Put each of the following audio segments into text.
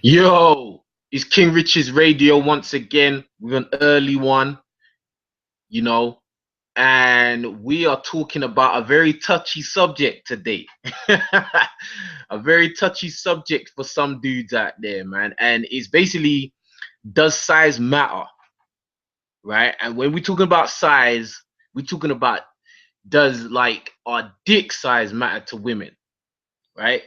Yo, it's King Rich's radio once again with an early one, you know, and we are talking about a very touchy subject today. A very touchy subject for some dudes out there, man. And it's basically, does size matter, right? And when we're talking about size, we're talking about, does like our dick size matter to women, right?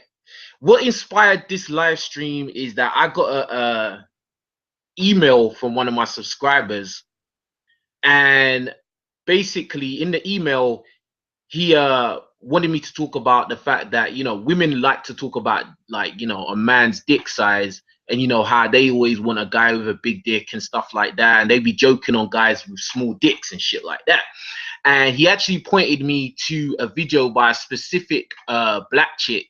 What inspired this live stream is that I got a email from one of my subscribers, and basically in the email he wanted me to talk about the fact that women like to talk about, like, a man's dick size, and how they always want a guy with a big dick and stuff like that, and they be joking on guys with small dicks and shit like that. And he actually pointed me to a video by a specific black chick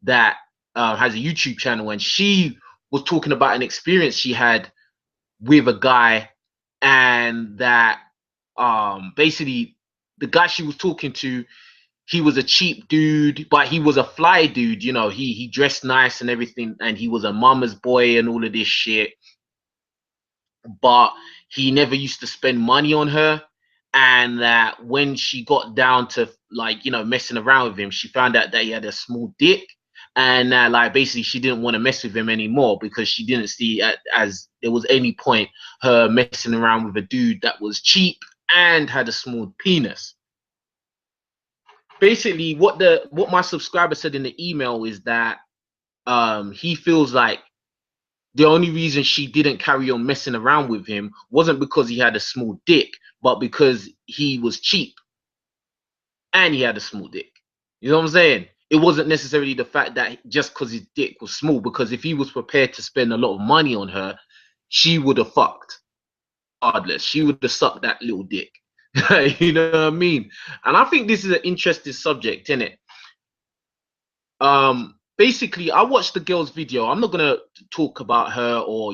that has a YouTube channel, and she was talking about an experience she had with a guy, and that basically the guy she was talking to, he was a cheap dude, but he was a fly dude. He dressed nice and everything, and he was a mama's boy and all of this shit, but he never used to spend money on her. And that when she got down to, like, messing around with him, she found out that he had a small dick, and like, basically she didn't want to mess with him anymore because she didn't see as there was any point her messing around with a dude that was cheap and had a small penis. Basically what my subscriber said in the email is that he feels like the only reason she didn't carry on messing around with him wasn't because he had a small dick, but because he was cheap and he had a small dick. You know what I'm saying? It wasn't necessarily the fact that just because his dick was small, because if he was prepared to spend a lot of money on her, she would have fucked. Regardless, she would have sucked that little dick. You know what I mean? And I think this is an interesting subject, isn't it? Basically, I watched the girl's video. I'm not gonna talk about her, or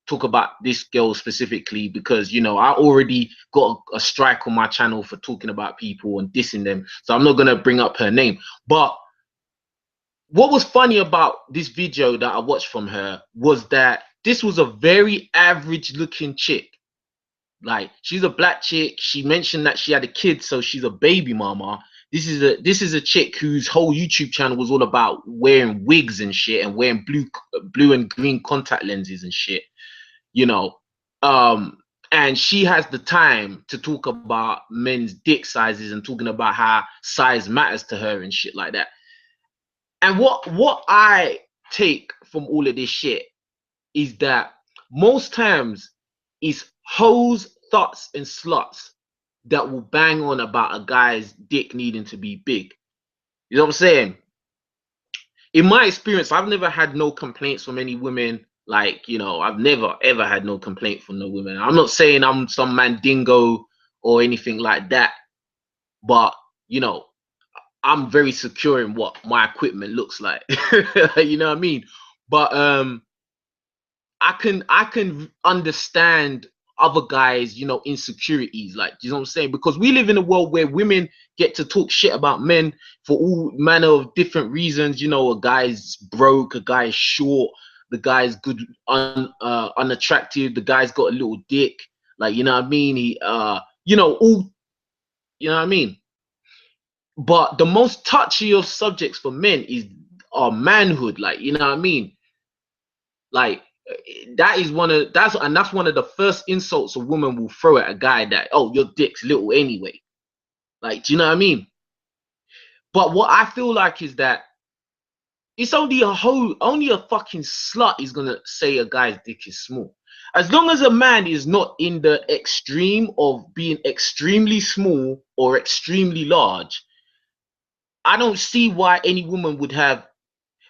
talk about this girl specifically, because I already got a strike on my channel for talking about people and dissing them, so I'm not gonna bring up her name. But what was funny about this video that I watched from her was that this was a very average looking chick. Like, she's a black chick. She mentioned that she had a kid, so she's a baby mama. This is a chick whose whole YouTube channel was all about wearing wigs and shit, and wearing blue and green contact lenses and shit. You know, and she has the time to talk about men's dick sizes and talking about how size matters to her and shit like that. And what I take from all of this shit is that most times it's hoes, thuts, and sluts that will bang on about a guy's dick needing to be big. You know what I'm saying? In my experience, I've never had no complaints from any women. Like, I've never ever had no complaint from no women. I'm not saying I'm some mandingo or anything like that, but I'm very secure in what my equipment looks like. You know what I mean? But I can understand other guys, insecurities, like, you know what I'm saying? Because we live in a world where women get to talk shit about men for all manner of different reasons. A guy's broke, a guy's short, the guy's good, unattractive, the guy's got a little dick, like, you know what I mean? He all, you know what I mean? But the most touchy of subjects for men is our manhood, like, you know what I mean? Like, that's one of the first insults a woman will throw at a guy, that, oh, your dick's little anyway. Like, do you know what I mean? But what I feel like is that it's only a fucking slut is gonna say a guy's dick is small. As long as a man is not in the extreme of being extremely small or extremely large, I don't see why any woman would have,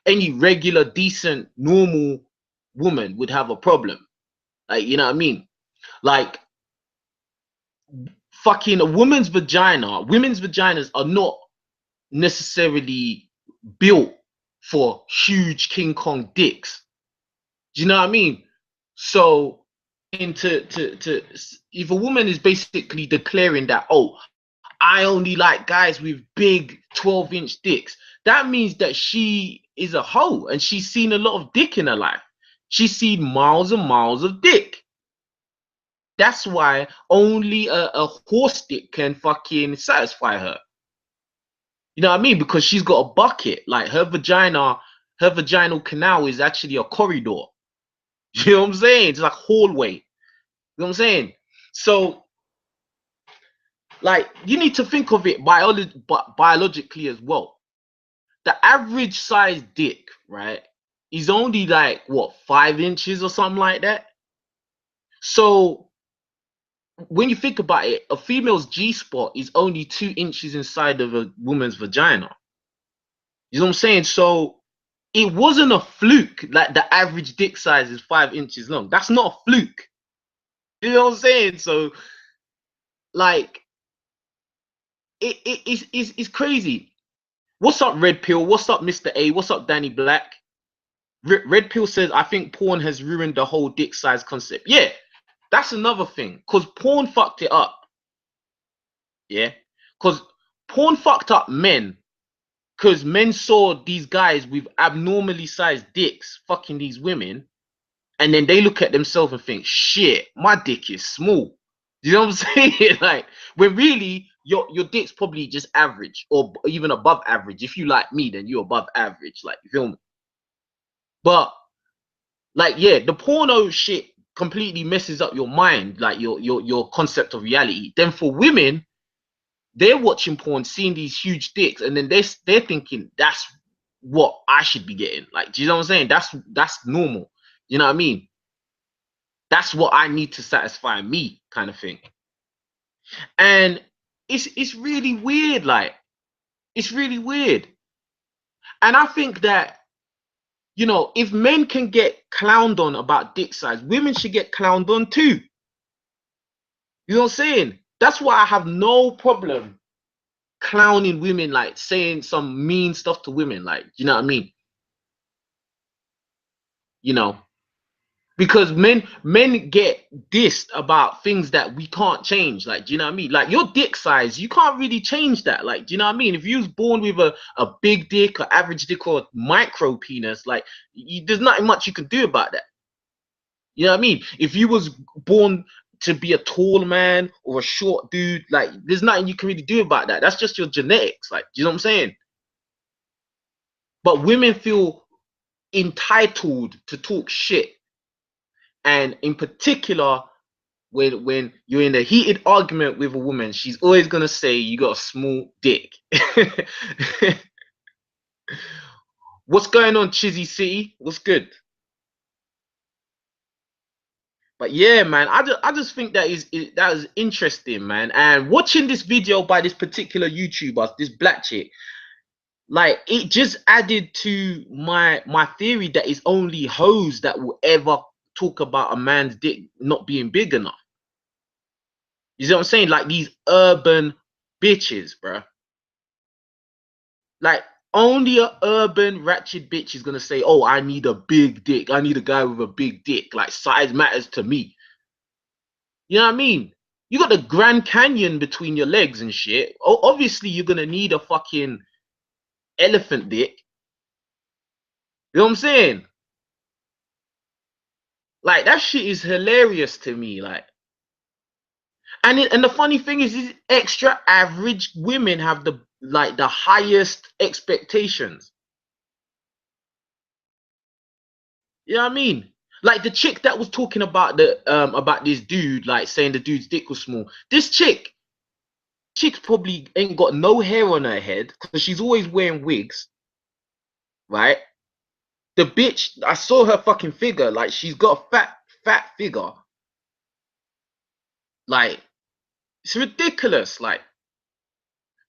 any regular, decent, normal woman would have a problem. Like, you know what I mean? Like, fucking women's vaginas are not necessarily built for huge King Kong dicks. Do you know what I mean? So, if a woman is basically declaring that, oh, I only like guys with big 12-inch dicks, that means that she is a hoe and she's seen a lot of dick in her life. She's seen miles and miles of dick. That's why only a horse dick can fucking satisfy her. You know what I mean? Because she's got a bucket. Like her vaginal canal is actually a corridor. You know what I'm saying? It's like hallway. You know what I'm saying? So, like, you need to think of it biologically as well. The average size dick, right, is only like what, 5 inches or something like that. So when you think about it, a female's G spot is only 2 inches inside of a woman's vagina. You know what I'm saying? So it wasn't a fluke. Like the average dick size is 5 inches long. That's not a fluke. You know what I'm saying? So like it's crazy. What's up, Red Pill? What's up, Mr. A? What's up, Danny Black? Red Pill says, I think porn has ruined the whole dick size concept. Yeah, that's another thing. Because porn fucked it up. Yeah? Because porn fucked up men. Because men saw these guys with abnormally sized dicks fucking these women. And then they look at themselves and think, shit, my dick is small. You know what I'm saying? Like, when really your dick's probably just average or even above average. If you like me, then you're above average. Like, you feel me? But like, yeah, the porno shit completely messes up your mind, like your concept of reality. Then for women, they're watching porn, seeing these huge dicks, and then they're thinking that's what I should be getting. Like, do you know what I'm saying? That's normal. You know what I mean? That's what I need to satisfy me, kind of thing. And it's really weird. Like, it's really weird. And I think that, you know, if men can get clowned on about dick size, women should get clowned on too. You know what I'm saying? That's why I have no problem clowning women, like saying some mean stuff to women, like, you know what I mean? You know, because men get dissed about things that we can't change, like, do you know what I mean? Like your dick size, you can't really change that, like, do you know what I mean? If you was born with a big dick, or average dick, or micro penis, like, there's nothing much you can do about that. You know what I mean? If you was born to be a tall man or a short dude, like, there's nothing you can really do about that. That's just your genetics. Like, you know what I'm saying? But women feel entitled to talk shit. And in particular, when you're in a heated argument with a woman, she's always gonna say you got a small dick. What's going on, Chizzy City? What's good? But yeah, man, I just think that that is interesting, man. And watching this video by this particular YouTuber, this black chick, like, it just added to my theory that it's only hoes that will ever talk about a man's dick not being big enough. You see what I'm saying? Like these urban bitches, bruh. Like, only a urban ratchet bitch is gonna say, "Oh, I need a big dick. I need a guy with a big dick. Like, size matters to me." You know what I mean? You got the Grand Canyon between your legs and shit. Obviously, you're gonna need a fucking elephant dick. You know what I'm saying? Like, that shit is hilarious to me. Like, and the funny thing is extra average women have the highest expectations. You know what I mean? Like the chick that was talking about about this dude, like saying the dude's dick was small. This chick probably ain't got no hair on her head because she's always wearing wigs, right? The bitch, I saw her fucking figure, like she's got a fat figure. Like, it's ridiculous, like.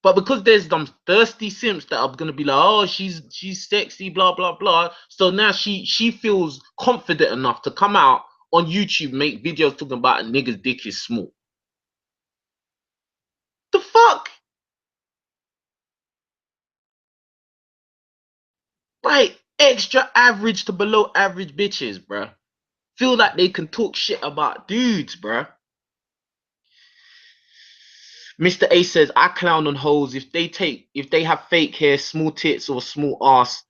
But because there's some thirsty simps that are gonna be like, oh, she's sexy, blah blah blah. So now she feels confident enough to come out on YouTube, make videos talking about a nigga's dick is small. The fuck? Like, extra average to below average bitches, bruh, feel like they can talk shit about dudes, bruh. Mr. A says, I clown on hoes if they have fake hair, small tits, or small ass.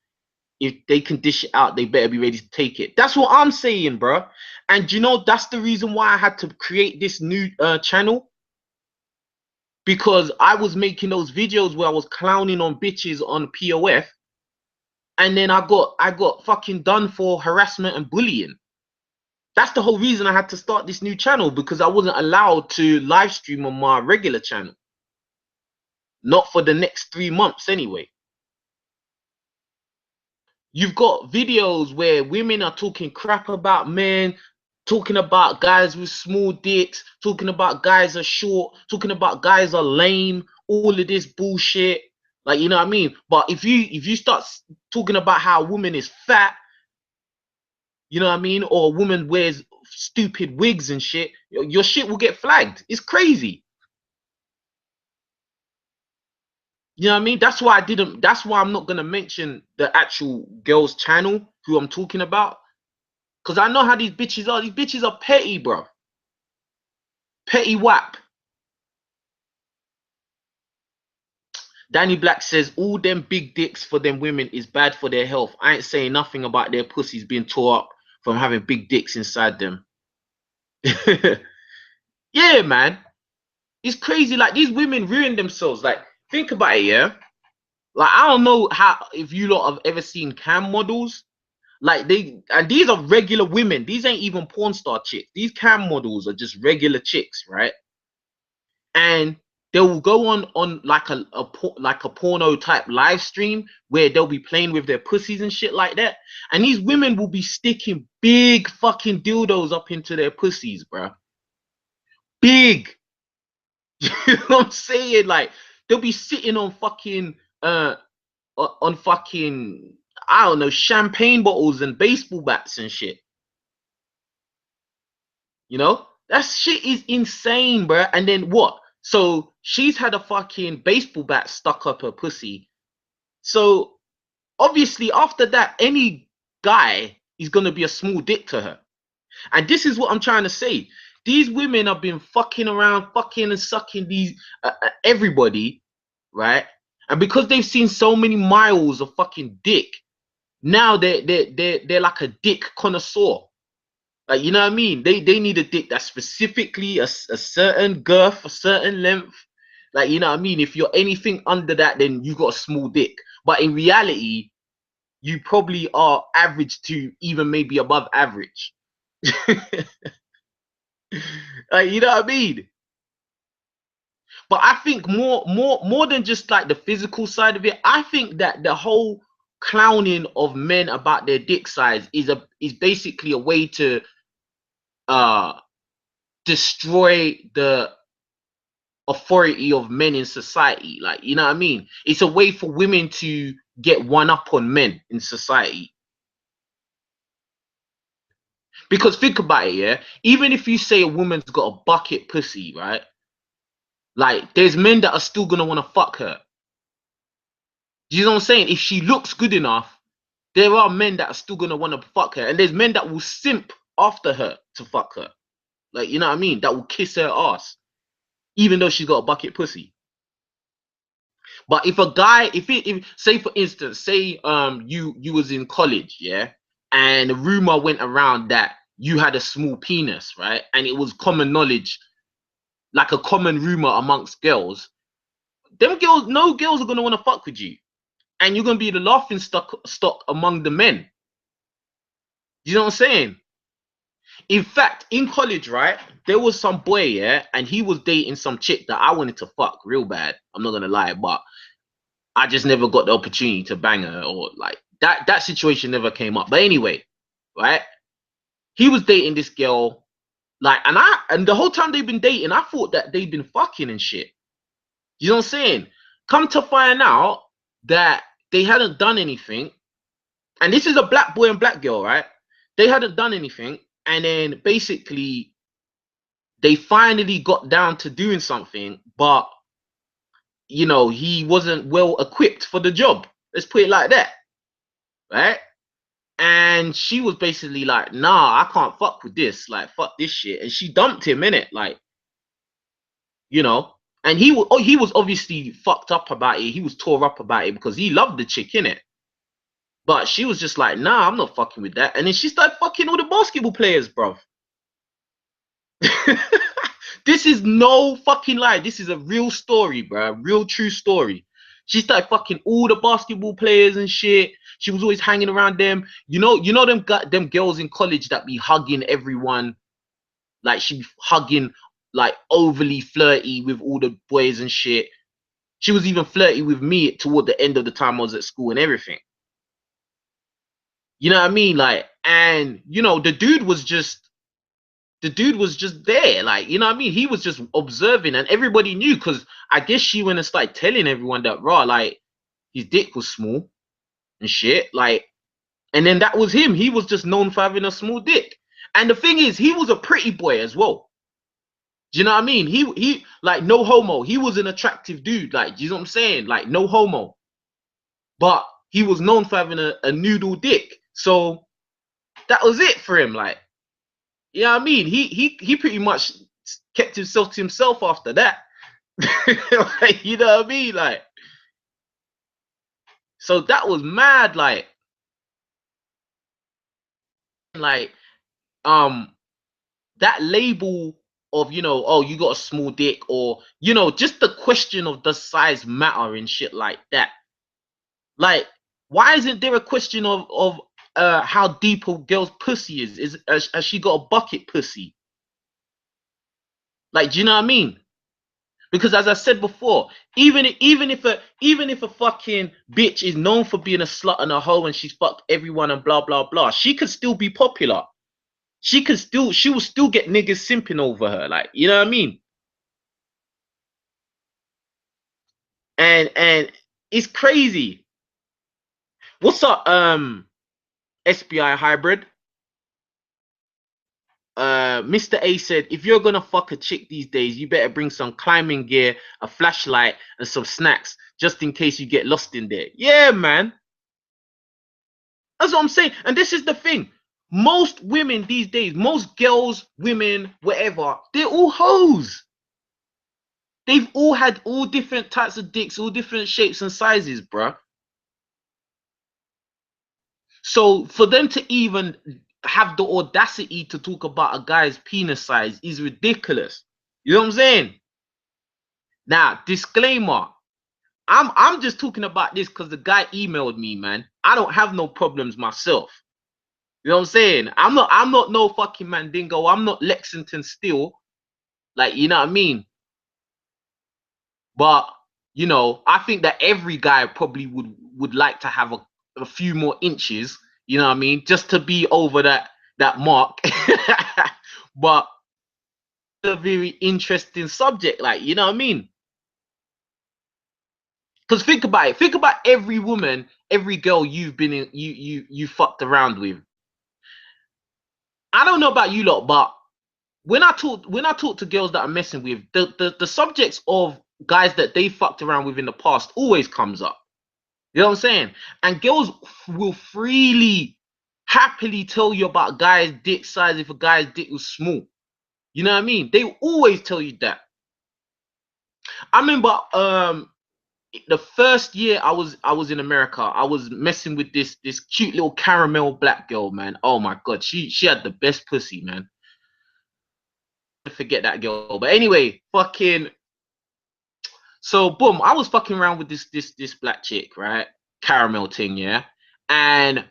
If they can dish it out, they better be ready to take it. That's what I'm saying, bro. And you know, that's the reason why I had to create this new channel, because I was making those videos where I was clowning on bitches on POF, and then I got fucking done for harassment and bullying. That's the whole reason I had to start this new channel, because I wasn't allowed to live stream on my regular channel. Not for the next 3 months anyway. You've got videos where women are talking crap about men, talking about guys with small dicks, talking about guys are short, talking about guys are lame, all of this bullshit. Like, you know what I mean? But if you start talking about how a woman is fat, you know what I mean, or a woman wears stupid wigs and shit, your shit will get flagged. It's crazy. You know what I mean? That's why I'm not gonna mention the actual girl's channel who I'm talking about. Cause I know how these bitches are. These bitches are petty, bro. Petty whap. Danny Black says all them big dicks for them women is bad for their health. I ain't saying nothing about their pussies being tore up from having big dicks inside them. Yeah, man. It's crazy. Like, these women ruin themselves. Like, think about it, yeah? Like, I don't know how, if you lot have ever seen cam models. Like, and these are regular women. These ain't even porn star chicks. These cam models are just regular chicks, right? And they will go on like a porno type live stream where they'll be playing with their pussies and shit like that. And these women will be sticking big fucking dildos up into their pussies, bro. Big. You know what I'm saying? Like, they'll be sitting on fucking on fucking, I don't know, champagne bottles and baseball bats and shit. You know? That shit is insane, bro. And then what? So she's had a fucking baseball bat stuck up her pussy. So obviously after that, any guy is gonna be a small dick to her. And this is what I'm trying to say. These women have been fucking around, fucking and sucking these everybody, right? And because they've seen so many miles of fucking dick, now they're like a dick connoisseur. Like, you know what I mean? They need a dick that's specifically a certain girth, a certain length. Like, you know what I mean? If you're anything under that, then you got a small dick. But in reality, you probably are average to even maybe above average. Like, you know what I mean? But I think more than just like the physical side of it, I think that the whole clowning of men about their dick size is basically a way to destroy the authority of men in society. Like, you know what I mean? It's a way for women to get one up on men in society. Because think about it, yeah? Even if you say a woman's got a bucket pussy, right? Like, there's men that are still gonna want to fuck her. You know what I'm saying? If she looks good enough, there are men that are still gonna want to fuck her. And there's men that will simp after her to fuck her. Like, you know what I mean? That will kiss her ass, even though she's got a bucket pussy. But if a guy, if say for instance, say you was in college, yeah, and a rumor went around that you had a small penis, right? And it was common knowledge, like a common rumor amongst girls, them girls, no girls are gonna want to fuck with you. And you're gonna be the laughing stock among the men. You know what I'm saying? In fact, in college, right, there was some boy, yeah, and he was dating some chick that I wanted to fuck real bad. I'm not gonna lie, but I just never got the opportunity to bang her, or like that situation never came up. But anyway, right? He was dating this girl, like, and the whole time they've been dating, I thought that they'd been fucking and shit. You know what I'm saying? Come to find out that they hadn't done anything. And this is a black boy and black girl, right? They hadn't done anything. And then basically they finally got down to doing something, but you know, he wasn't well equipped for the job. Let's put it like that. Right? And she was basically like, nah, I can't fuck with this. Like, fuck this shit. And she dumped him, innit? Like, you know. And he was obviously fucked up about it. He was tore up about it because he loved the chick, innit? But she was just like, nah, I'm not fucking with that. And then she started fucking all the basketball players, bro. This is no fucking lie. This is a real story, bro. Real true story. She started fucking all the basketball players and shit. She was always hanging around them. You know them girls in college that be hugging everyone. Like she hugging like overly flirty with all the boys and shit. She was even flirty with me toward the end of the time I was at school and everything. You know what I mean? Like, and you know, the dude was just there, like, you know what I mean? He was just observing, and everybody knew, because I guess she went and started telling everyone that raw, like, his dick was small and shit, like, and then that was him. He was just known for having a small dick. And the thing is, he was a pretty boy as well. Do you know what I mean? He like, no homo. He was an attractive dude, like, you know what I'm saying? Like, no homo. But he was known for having a noodle dick. So that was it for him, like. You know what I mean? He pretty much kept himself to himself after that. Like, you know what I mean? Like, so that was mad, like that label of, you know, oh, you got a small dick, or, you know, just the question of does size matter and shit like that. Like, why isn't there a question of how deep a girl's pussy is? Has she got a bucket pussy? Like, do you know what I mean? Because as I said before, even if a fucking bitch is known for being a slut and a hoe and she's fucked everyone and blah blah blah, she could still be popular. She will still get niggas simping over her, like, you know what I mean? And it's crazy. What's up, SBI hybrid? Mr. A said, if you're gonna fuck a chick these days, you better bring some climbing gear, a flashlight, and some snacks, just in case you get lost in there. Yeah, man. That's what I'm saying. And this is the thing. Most women these days, most girls, women, whatever, they're all hoes. They've all had all different types of dicks, all different shapes and sizes, bruh. So for them to even have the audacity to talk about a guy's penis size is ridiculous. You know what I'm saying? Now, disclaimer. I'm just talking about this because the guy emailed me, man. I don't have no problems myself. You know what I'm saying? I'm not no fucking Mandingo. I'm not Lexington Steel. Like, you know what I mean? But, you know, I think that every guy probably would like to have a few more inches, you know what I mean? Just to be over that mark. But a very interesting subject, like, you know what I mean? Because think about it. Think about every woman, every girl you've been in, you fucked around with. I don't know about you lot, but when I talk to girls that I'm messing with, the subjects of guys that they fucked around with in the past always comes up. You know what I'm saying? And girls will freely, happily tell you about a guy's dick size if a guy's dick was small. You know what I mean? They always tell you that. I remember the first year I was in America, I was messing with this cute little caramel black girl, man. Oh my god, she had the best pussy, man. I forget that girl, but anyway, fucking. So boom, I was fucking around with this black chick, right? Caramel thing, yeah. And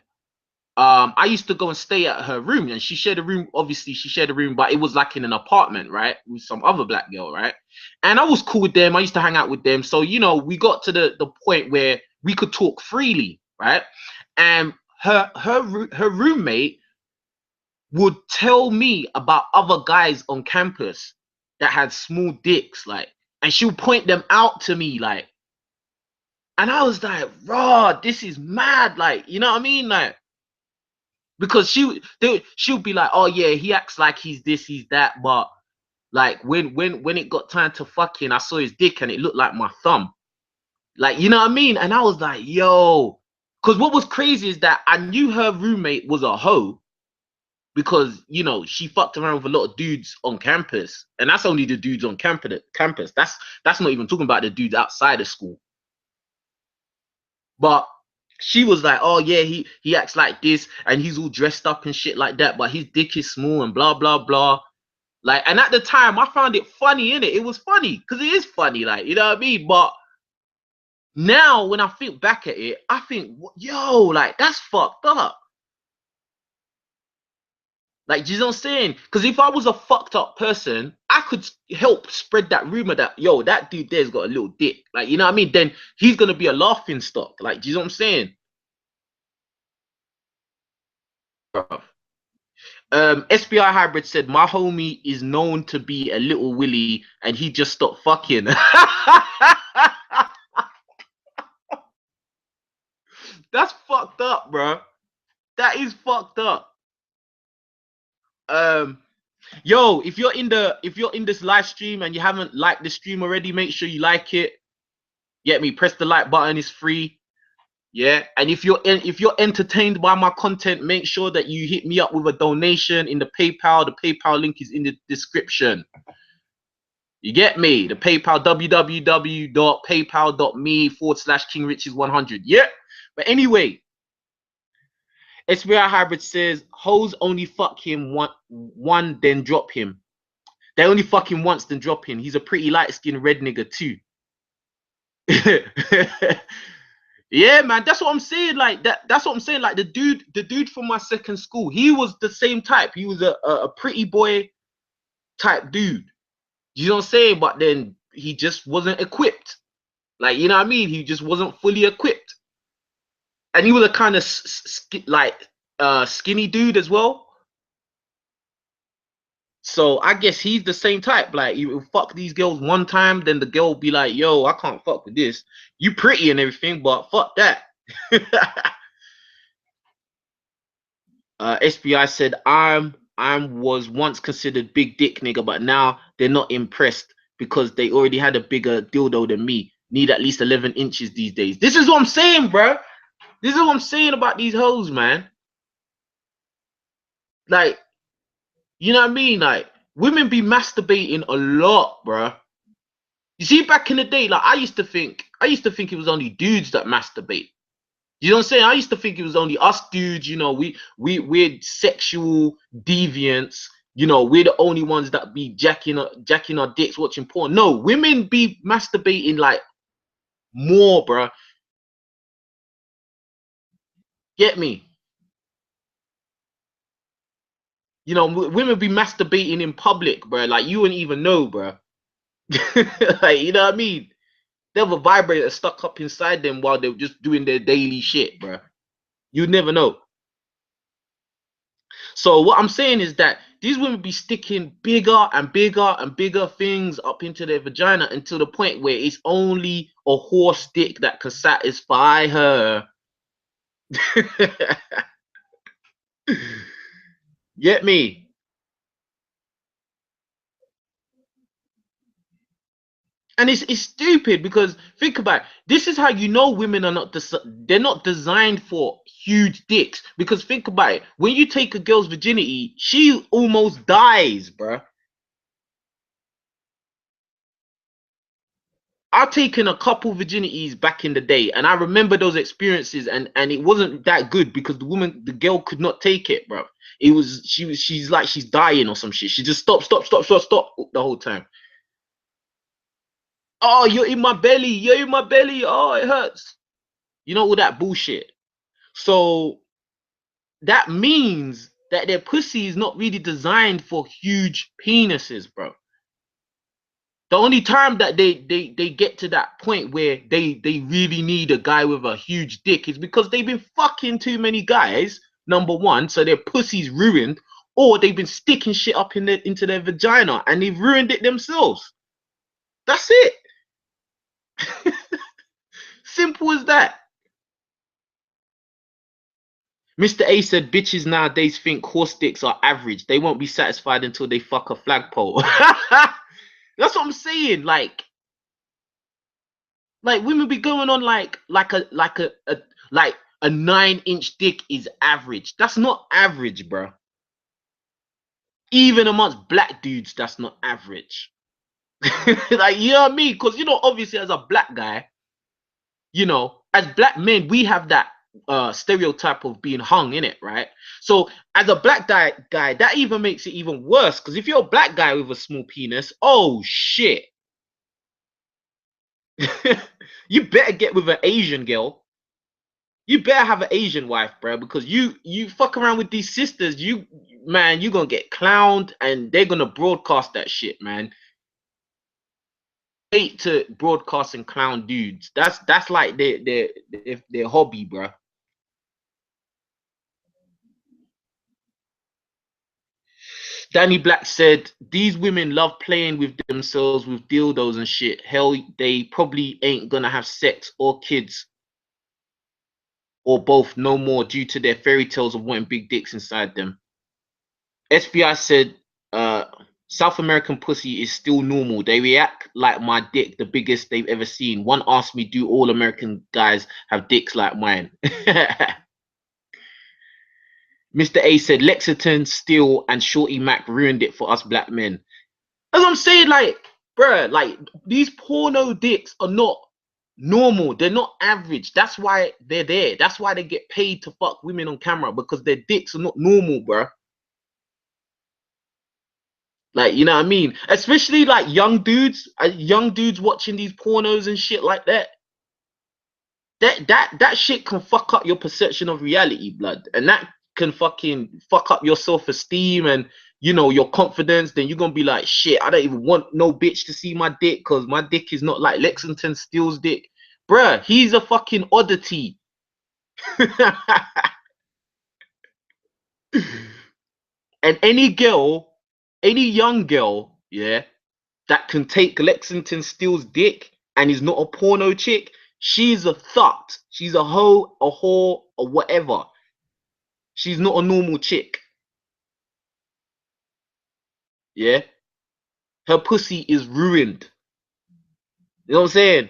I used to go and stay at her room, and she shared a room. Obviously, she shared a room, but it was like in an apartment, right, with some other black girl, right? And I was cool with them. I used to hang out with them. So, you know, we got to the point where we could talk freely, right? And her roommate would tell me about other guys on campus that had small dicks, like, and she'll point them out to me, like, and I was like, raw, this is mad, like, you know what I mean, like. Because she'll be like, oh yeah, he acts like he's this, he's that, but like when it got time to fucking, I saw his dick and it looked like my thumb. Like, you know what I mean? And I was like, yo, because what was crazy is that I knew her roommate was a hoe, because you know she fucked around with a lot of dudes on campus, and that's only the dudes on campus. That's not even talking about the dudes outside of school. But she was like, oh yeah, he acts like this and he's all dressed up and shit like that, but his dick is small and blah blah blah. Like, and at the time I found it funny, innit? It was funny because it is funny, like, you know what I mean? But now when I think back at it, I think, yo, like that's fucked up. Like, do you know what I'm saying? Because if I was a fucked up person, I could help spread that rumor that, yo, that dude there's got a little dick. Like, you know what I mean? Then he's gonna be a laughing stock. Like, do you know what I'm saying? SBI Hybrid said, my homie is known to be a little willy and he just stopped fucking. That's fucked up, bro. That is fucked up. Yo, if you're in this live stream and you haven't liked the stream already, make sure you like it. Get me? Press the like button, it's free. Yeah, and if you're entertained by my content, make sure that you hit me up with a donation in the PayPal. The PayPal link is in the description. You get me? The PayPal, www.paypal.me/KingRiches100. Yeah. But anyway, SBI Hybrid says hoes only fuck him one then drop him. They only fuck him once then drop him. He's a pretty light skinned red nigga too. Yeah, man, that's what I'm saying. Like that's what I'm saying. Like the dude from my second school, he was the same type. He was a pretty boy type dude. You know what I'm saying? But then he just wasn't equipped. Like, you know what I mean? He just wasn't fully equipped. And he was a kind of skinny dude as well. So I guess he's the same type. Like, you fuck these girls one time, then the girl will be like, yo, I can't fuck with this. You pretty and everything, but fuck that. SBI said, I was once considered big dick nigga, but now they're not impressed because they already had a bigger dildo than me. Need at least 11 inches these days. This is what I'm saying, bro. This is what I'm saying about these hoes, man. Like, you know what I mean? Like, women be masturbating a lot, bro. You see, back in the day, like I used to think it was only dudes that masturbate. You know what I'm saying? I used to think it was only us dudes, you know, we're sexual deviants, you know, we're the only ones that be jacking our dicks watching porn. No, women be masturbating like more, bro. Get me? You know, women be masturbating in public, bro. Like you wouldn't even know, bro. Like, you know what I mean? They have a vibrator stuck up inside them while they're just doing their daily shit, bro. You never know. So what I'm saying is that these women be sticking bigger and bigger and bigger things up into their vagina until the point where it's only a horse dick that can satisfy her. Get me? And it's stupid because think about it. This is how you know women are not they're not designed for huge dicks. Because think about it, when you take a girl's virginity, she almost dies, bruh. I've taken a couple virginities back in the day, and I remember those experiences, and it wasn't that good because the girl could not take it, bro. It was she's like she's dying or some shit. She just stop the whole time. Oh, you're in my belly, you're in my belly. Oh, it hurts. You know all that bullshit. So that means that their pussy is not really designed for huge penises, bro. The only time that they get to that point where they really need a guy with a huge dick is because they've been fucking too many guys, number one, so their pussy's ruined, or they've been sticking shit up into their vagina and they've ruined it themselves. That's it. Simple as that. Mr. A said bitches nowadays think horse dicks are average. They won't be satisfied until they fuck a flagpole. That's what I'm saying. Like women be going on like a 9-inch dick is average. That's not average, bro. Even amongst black dudes, that's not average. Like, you know what I mean? Because, you know, obviously as a black guy, you know, as black men, we have that stereotype of being hung in it, right? So as a black guy, that even makes it even worse. Because if you're a black guy with a small penis, oh shit. You better get with an Asian girl. You better have an Asian wife, bro, because you fuck around with these sisters, man, you gonna get clowned and they're gonna broadcast that shit, man. Hate to broadcast and clown dudes. That's like their hobby, bro. Danny Black said these women love playing with themselves with dildos and shit. Hell, they probably ain't gonna have sex or kids or both no more due to their fairy tales of wanting big dicks inside them. SBI said, uh, South American pussy is still normal. They react like my dick, the biggest they've ever seen. One asked me, do all American guys have dicks like mine? Mr. A said, Lexington, Steel, and Shorty Mac ruined it for us black men. As I'm saying, like, bruh, like, these porno dicks are not normal. They're not average. That's why they're there. That's why they get paid to fuck women on camera, because their dicks are not normal, bruh. Like, you know what I mean? Especially like young dudes watching these pornos and shit like that. That shit can fuck up your perception of reality, blood. And that can fucking fuck up your self-esteem and, you know, your confidence. Then you're gonna be like, shit, I don't even want no bitch to see my dick because my dick is not like Lexington Steele's dick. Bruh, he's a fucking oddity. And any girl, any young girl, yeah, that can take Lexington Steele's dick and is not a porno chick, she's a thot. She's a hoe, a whore, or whatever. She's not a normal chick. Yeah? Her pussy is ruined. You know what I'm saying?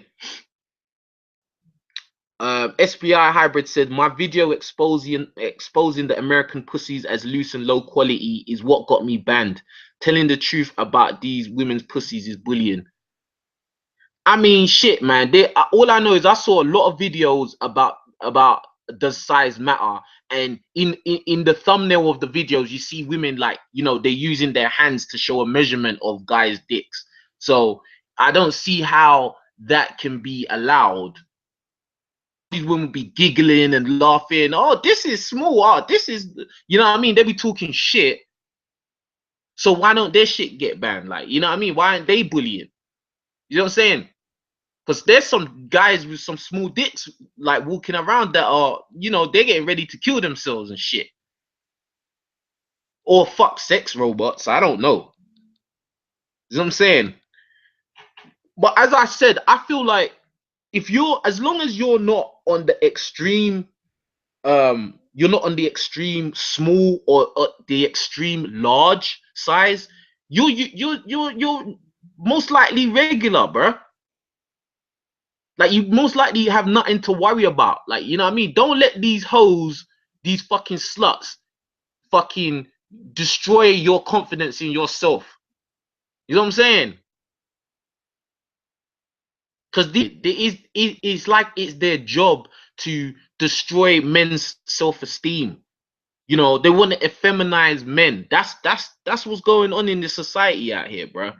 SBI Hybrid said, my video exposing the American pussies as loose and low quality is what got me banned. Telling the truth about these women's pussies is bullying. I mean, shit, man. All I know is I saw a lot of videos about does size matter, and in the thumbnail of the videos, you see women like, you know, they're using their hands to show a measurement of guys' dicks. So I don't see how that can be allowed. These women be giggling and laughing. Oh, this is small. Oh, this is, you know what I mean? They be talking shit. So why don't their shit get banned? Like, you know what I mean? Why aren't they bullying? You know what I'm saying? Because there's some guys with some small dicks like walking around that are, you know, they're getting ready to kill themselves and shit. Or fuck sex robots. I don't know. You know what I'm saying? But as I said, I feel like if you're, as long as you're not on the extreme, you're not on the extreme small or the extreme large size, you're most likely regular, bro. Like, you most likely have nothing to worry about. Like, you know what I mean? Don't let these hoes, these fucking sluts, fucking destroy your confidence in yourself. You know what I'm saying? Because it's like it's their job to destroy men's self-esteem. You know, they want to effeminize men. That's what's going on in the society out here, bro.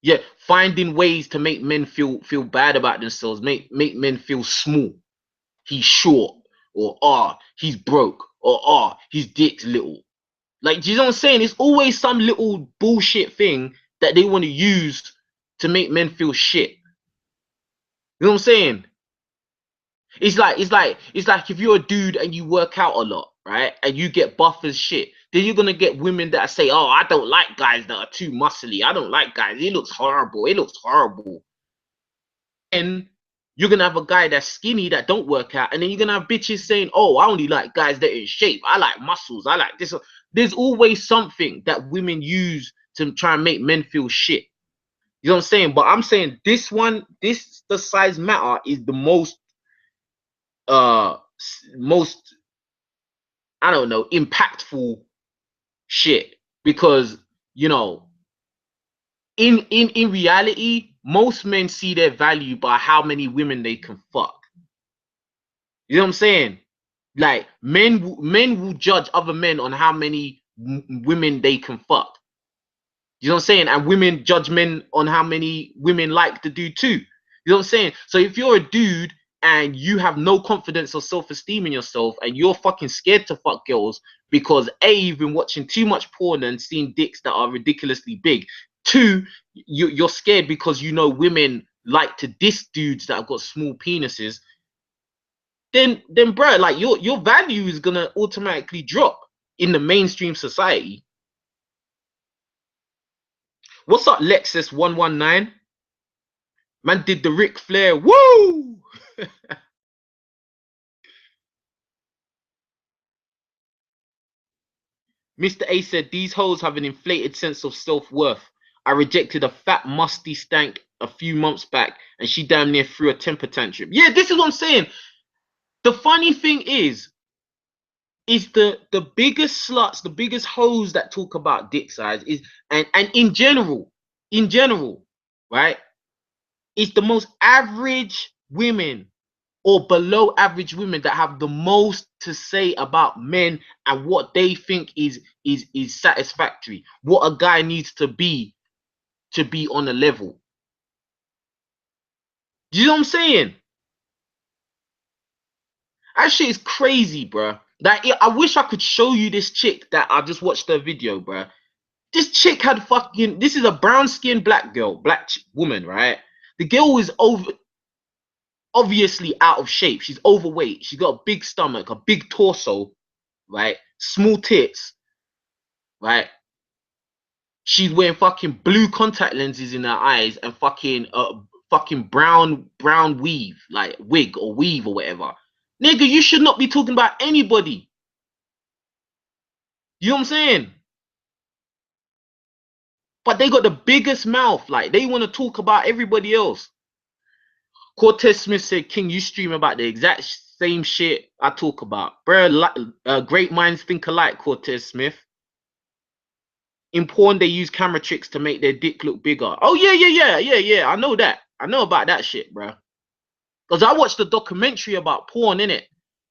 Yeah, finding ways to make men feel bad about themselves, make men feel small. He's short, or he's broke, or his dick's little. Like, do you know what I'm saying? It's always some little bullshit thing that they want to use to make men feel shit. You know what I'm saying? It's like if you're a dude and you work out a lot, right? And you get buff as shit, then you're gonna get women that say, oh, I don't like guys that are too muscly. I don't like guys. It looks horrible. It looks horrible. And you're gonna have a guy that's skinny that don't work out, and then you're gonna have bitches saying, "Oh, I only like guys that are in shape. I like muscles. I like this." There's always something that women use to try and make men feel shit. You know what I'm saying? But I'm saying this one, this the size matter is the most most I don't know, impactful shit. Because, you know, in reality, most men see their value by how many women they can fuck. You know what I'm saying? Like men will judge other men on how many women they can fuck. You know what I'm saying? And women judge men on how many women like to do too. You know what I'm saying? So if you're a dude and you have no confidence or self-esteem in yourself and you're fucking scared to fuck girls because A, you've been watching too much porn and seen dicks that are ridiculously big. Two, you're scared because you know women like to diss dudes that have got small penises. Then bro, like your value is gonna automatically drop in the mainstream society. What's up, Lexus 119? Man did the Ric Flair. Woo! Mr. A said these hoes have an inflated sense of self-worth. I rejected a fat musty stank a few months back and she damn near threw a temper tantrum. Yeah, this is what I'm saying. The funny thing is the biggest sluts, the biggest hoes that talk about dick size is and in general, right? It's the most average women or below average women that have the most to say about men and what they think is satisfactory, what a guy needs to be on a level. You know what I'm saying? That shit is crazy, bro. Like, I wish I could show you this chick that I just watched her video, bro. This chick had fucking. This is a brown skinned black girl, woman, right? The girl is obviously out of shape. She's overweight. She's got a big stomach, a big torso, right? Small tits, right? She's wearing fucking blue contact lenses in her eyes and fucking brown weave, like wig or weave or whatever. Nigga, you should not be talking about anybody. You know what I'm saying? But they got the biggest mouth. Like they want to talk about everybody else. Cortez Smith said, King, you stream about the exact same shit I talk about. Bro, great minds think alike, Cortez Smith. In porn, they use camera tricks to make their dick look bigger. Oh, yeah. I know that. I know about that shit, bro. Because I watched a documentary about porn, innit?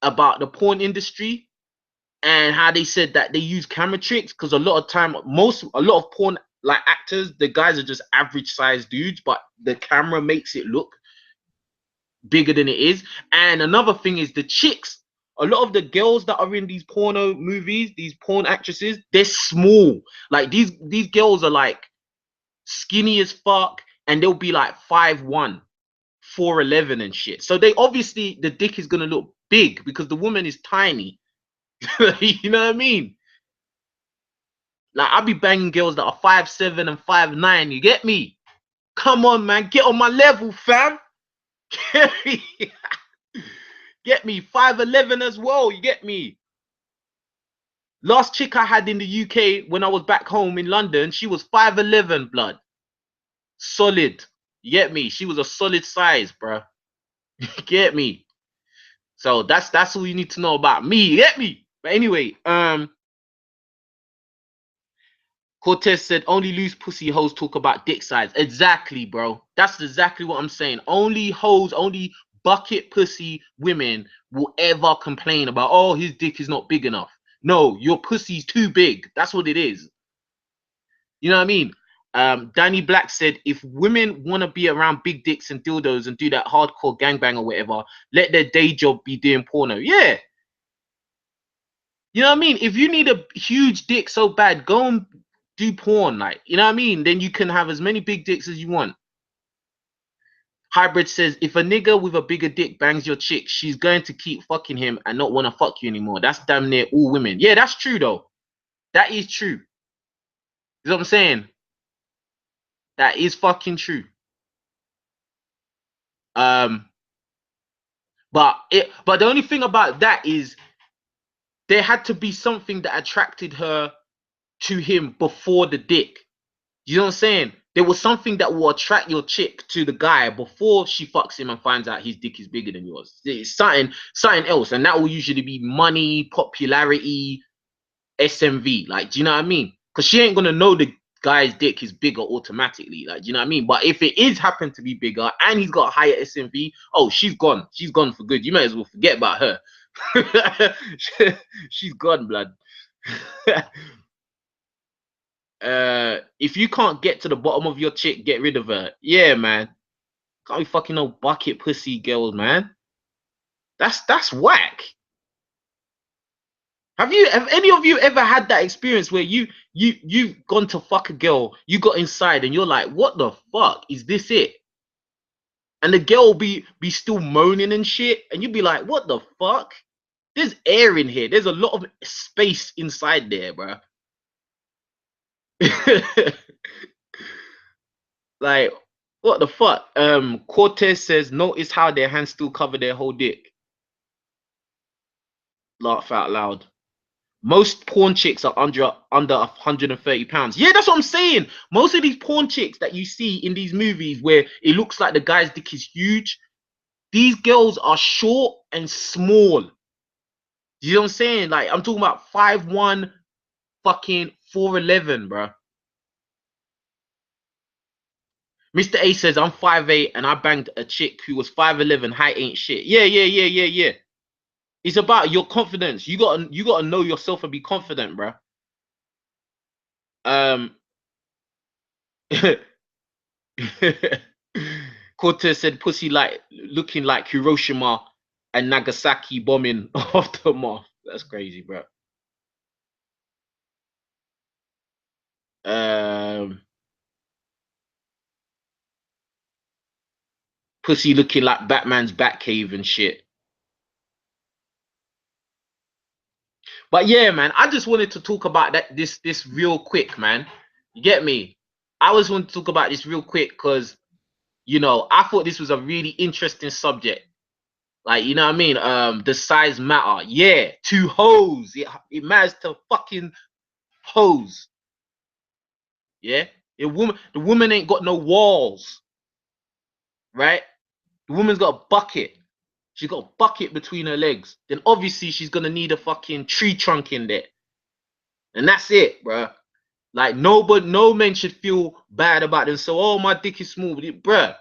About the porn industry and how they said that they use camera tricks because a lot of porn like actors, the guys are just average sized dudes, but the camera makes it look bigger than it is. And another thing is the chicks. A lot of the girls that are in these porno movies, these porn actresses, they're small. Like these girls are like skinny as fuck, and they'll be like 5'1", 4'11" and shit. So they obviously the dick is gonna look big because the woman is tiny. You know what I mean? Like I'll be banging girls that are 5'7" and 5'9". You get me? Come on, man, get on my level, fam. Get me 5'11" as well. You get me? Last chick I had in the UK when I was back home in London, she was 5'11", blood. Solid. You get me? She was a solid size, bro. You get me? So that's all you need to know about me. You get me? But anyway, Cortez said only loose pussy hoes talk about dick size. Exactly, bro. That's exactly what I'm saying. Only hoes, only bucket pussy women will ever complain about, oh, his dick is not big enough. No, your pussy's too big. That's what it is. You know what I mean? Danny Black said if women want to be around big dicks and dildos and do that hardcore gangbang or whatever, let their day job be doing porno. Yeah. You know what I mean? If you need a huge dick so bad, go and do porn, like, you know what I mean? Then you can have as many big dicks as you want. Hybrid says if a nigga with a bigger dick bangs your chick, she's going to keep fucking him and not want to fuck you anymore. That's damn near all women. Yeah, that's true though. That is true. You know what I'm saying? That is fucking true. Um, but the only thing about that is there had to be something that attracted her to him before the dick. You know what I'm saying? there was something that will attract your chick to the guy before she fucks him and finds out his dick is bigger than yours. It's something else, and that will usually be money, popularity, SMV. Like, do you know what I mean? Because she ain't gonna know the guy's dick is bigger automatically. Like, do you know what I mean? But if it is happen to be bigger and he's got a higher SMV, oh, she's gone. She's gone for good. You might as well forget about her. She's gone, blood. If you can't get to the bottom of your chick, get rid of her. Yeah, man. Can't be fucking no bucket pussy girls, man. That's whack. Have any of you ever had that experience where you've gone to fuck a girl, you got inside and you're like, what the fuck? Is this it? And the girl be still moaning and shit, and you'd be like, what the fuck? There's air in here. There's a lot of space inside there, bro. Like, what the fuck? Cortez says, notice how their hands still cover their whole dick. Laugh out loud. Most porn chicks are under 130 pounds. Yeah, that's what I'm saying. Most of these porn chicks that you see in these movies where it looks like the guy's dick is huge, these girls are short and small. You know what I'm saying? Like, I'm talking about 5'1", fucking 4'11", bro. Mr. A says, I'm 5'8", and I banged a chick who was 5'11", height ain't shit. Yeah. It's about your confidence. You gotta know yourself and be confident, bro. Cortez said, pussy like looking like Hiroshima and Nagasaki bombing aftermath. That's crazy, bro. Pussy looking like Batman's Batcave and shit. But yeah, man, I just wanted to talk about this real quick, man. You get me? I always want to talk about this real quick because, you know, I thought this was a really interesting subject. Like, you know what I mean? The size matter. Yeah, to hoes. It matters to fucking hoes. Yeah? The woman ain't got no walls. Right? The woman's got a bucket. She's got a bucket between her legs. Then obviously she's gonna need a fucking tree trunk in there. And that's it, bro. Like, no men should feel bad about them. So, oh, my dick is small, bruh.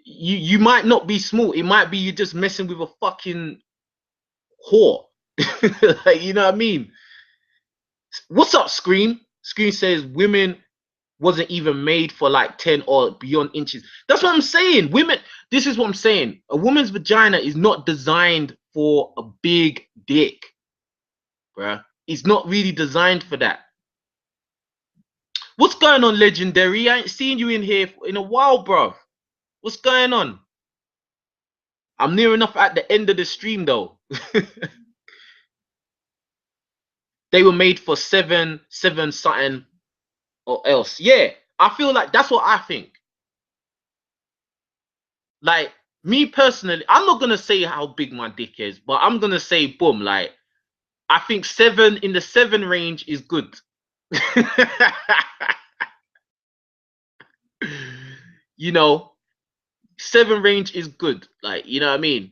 You might not be small. It might be you're just messing with a fucking whore. Like, you know what I mean? What's up, Scream? Scream says women wasn't even made for like 10 or beyond inches. That's what I'm saying. Women, this is what I'm saying. A woman's vagina is not designed for a big dick, bruh. It's not really designed for that. What's going on, Legendary? I ain't seen you in here in a while, bro. What's going on? I'm near enough at the end of the stream, though. They were made for seven something or else. Yeah, I feel like that's what I think. Like, me personally, I'm not gonna say how big my dick is, but I'm gonna say, boom, like, I think 7 in the 7 range is good. You know, 7 range is good. Like, you know what I mean?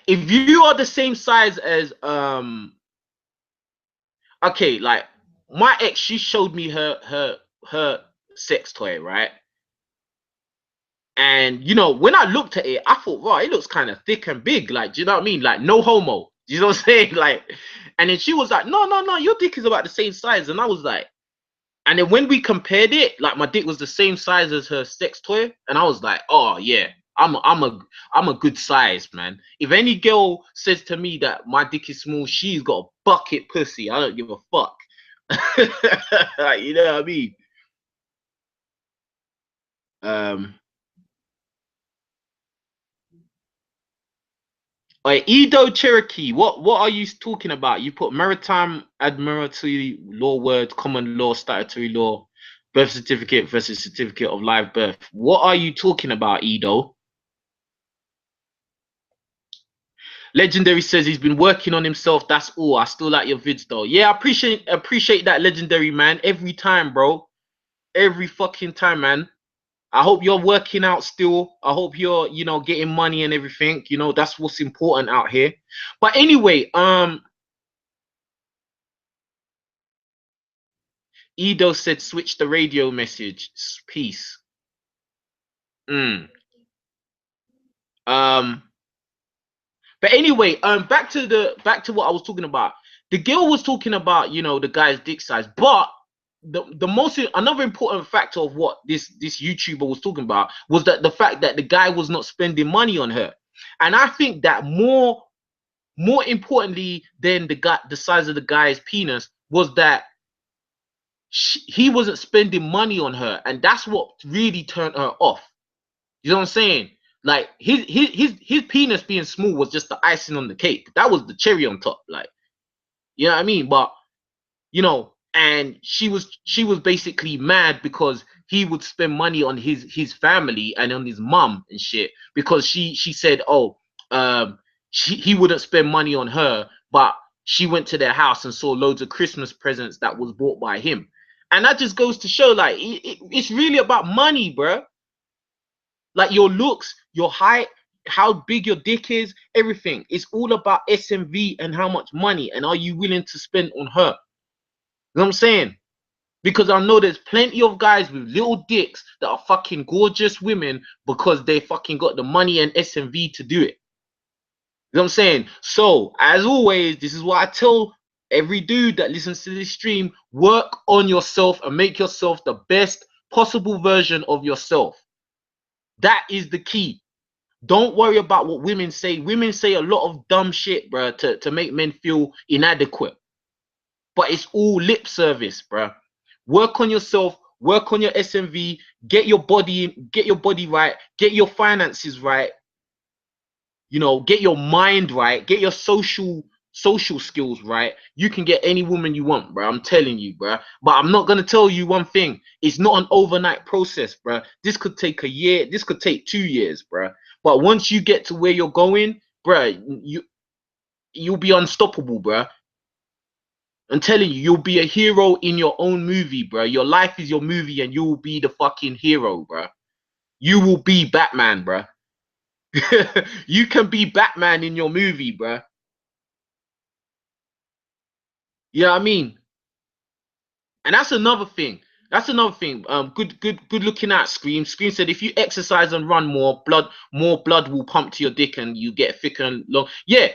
If you are the same size as okay, like my ex, she showed me her sex toy, right? And you know, when I looked at it, I thought, wow, it looks kind of thick and big. Like, do you know what I mean? Like, no homo. Do you know what I'm saying? Like, and then she was like, no, your dick is about the same size. And I was like, and then when we compared it, like my dick was the same size as her sex toy, and I was like, oh yeah, I'm a good size, man. If any girl says to me that my dick is small, she's got a bucket pussy. I don't give a fuck. You know what I mean? Edo Cherokee, what are you talking about? You put maritime admiralty law word, common law, statutory law, birth certificate versus certificate of live birth. What are you talking about, Edo? Legendary says he's been working on himself. That's all. I still like your vids though. Yeah, I appreciate that, Legendary man. Every time, bro. Every fucking time, man. I hope you're working out still. I hope you're, you know, getting money and everything. You know, that's what's important out here. But anyway, Edo said switch the radio message. Peace. Mm. Um, but anyway, back to what I was talking about. The girl was talking about, you know, the guy's dick size, but the most another important factor of what this YouTuber was talking about was that the fact that the guy was not spending money on her. And I think that more importantly than the size of the guy's penis was that he wasn't spending money on her, and that's what really turned her off. You know what I'm saying? Like his penis being small was just the icing on the cake. That was the cherry on top. Like, you know what I mean? But you know, and she was basically mad because he would spend money on his family and on his mom and shit, because she said, oh, he wouldn't spend money on her, but she went to their house and saw loads of Christmas presents that was bought by him. And that just goes to show, like, it's really about money, bro. Like your looks, your height, how big your dick is, everything. It's all about SMV and how much money, and are you willing to spend on her? You know what I'm saying? Because I know there's plenty of guys with little dicks that are fucking gorgeous women because they fucking got the money and SMV to do it. You know what I'm saying? So, as always, this is what I tell every dude that listens to this stream: work on yourself and make yourself the best possible version of yourself. That is the key. Don't worry about what women say. Women say a lot of dumb shit, bro, to make men feel inadequate. But it's all lip service, bro. Work on yourself, work on your SMV, get your body right, get your finances right, you know, get your mind right, get your social skills right. You can get any woman you want, bro. I'm telling you, bro. But I'm not gonna tell you one thing. It's not an overnight process, bro. This could take a year. This could take 2 years, bro. But once you get to where you're going, bro, you'll be unstoppable, bro. I'm telling you, you'll be a hero in your own movie, bro. Your life is your movie, and you will be the fucking hero, bro. You will be Batman, bro. You can be Batman in your movie, bro. You know what I mean? And that's another thing. That's another thing. Good looking at Scream. Scream said if you exercise and run more blood will pump to your dick and you get thicker and long. Yeah,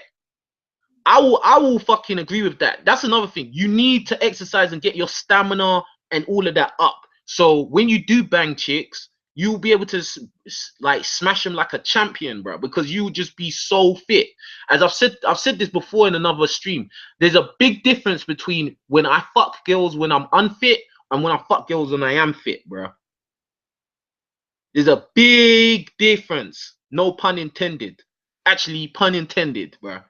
I will fucking agree with that. That's another thing. You need to exercise and get your stamina and all of that up. So when you do bang chicks, you'll be able to like smash them like a champion, bro, because you will just be so fit. As I've said this before in another stream. There's a big difference between when I fuck girls when I'm unfit and when I fuck girls when I am fit, bro. There's a big difference. No pun intended. Actually, pun intended, bro.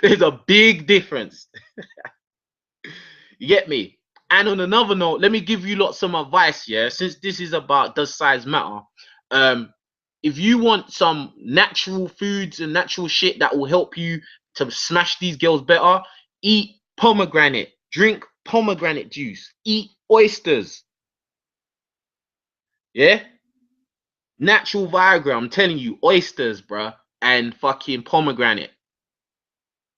There's a big difference. You get me? And on another note, let me give you lot some advice, yeah? Since this is about does size matter? If you want some natural foods and natural shit that will help you to smash these girls better, eat pomegranate, drink pomegranate juice, eat oysters, yeah? Natural Viagra, I'm telling you, oysters, bruh, and fucking pomegranate.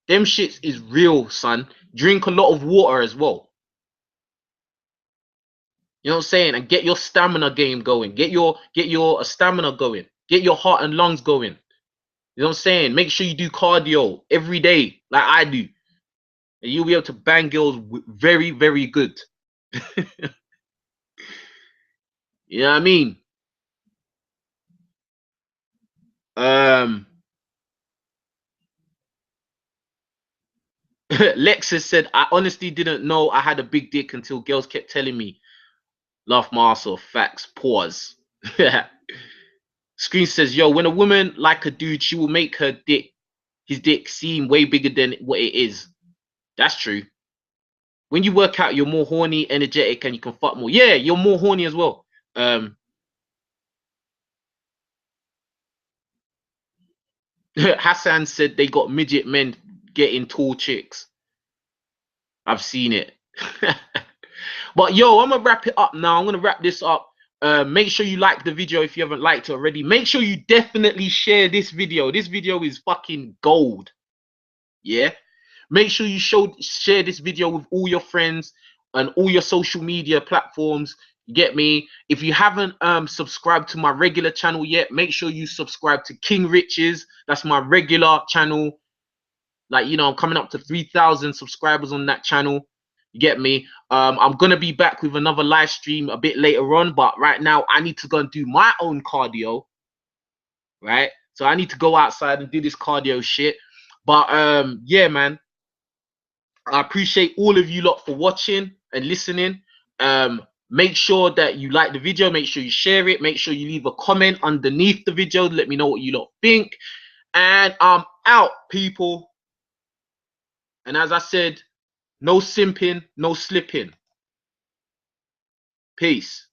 Them shits is real, son. Drink a lot of water as well. You know what I'm saying? And get your stamina game going. Get your stamina going. Get your heart and lungs going. You know what I'm saying? Make sure you do cardio every day, like I do. And you'll be able to bang girls very, very good. You know what I mean? Lexus said, I honestly didn't know I had a big dick until girls kept telling me. Laugh my ass off. Facts. Pause. Screen says, yo, when a woman like a dude, she will make his dick seem way bigger than what it is. That's true. When you work out, you're more horny, energetic, and you can fuck more. Yeah, you're more horny as well. Hassan said they got midget men getting tall chicks. I've seen it. But yo, I'm gonna wrap it up now. I'm gonna wrap this up. Make sure you like the video if you haven't liked it already. Make sure you definitely share this video. This video is fucking gold. Yeah. Make sure you share this video with all your friends and all your social media platforms. You get me? If you haven't subscribed to my regular channel yet, make sure you subscribe to King RICHEZ. That's my regular channel. Like, you know, I'm coming up to 3,000 subscribers on that channel. You get me? I'm gonna be back with another live stream a bit later on, but right now I need to go and do my own cardio. Right? So I need to go outside and do this cardio shit. But yeah, man. I appreciate all of you lot for watching and listening. Make sure that you like the video. Make sure you share it. Make sure you leave a comment underneath the video. Let me know what you lot think. And I'm out, people. And as I said, no simping, no slipping. Peace.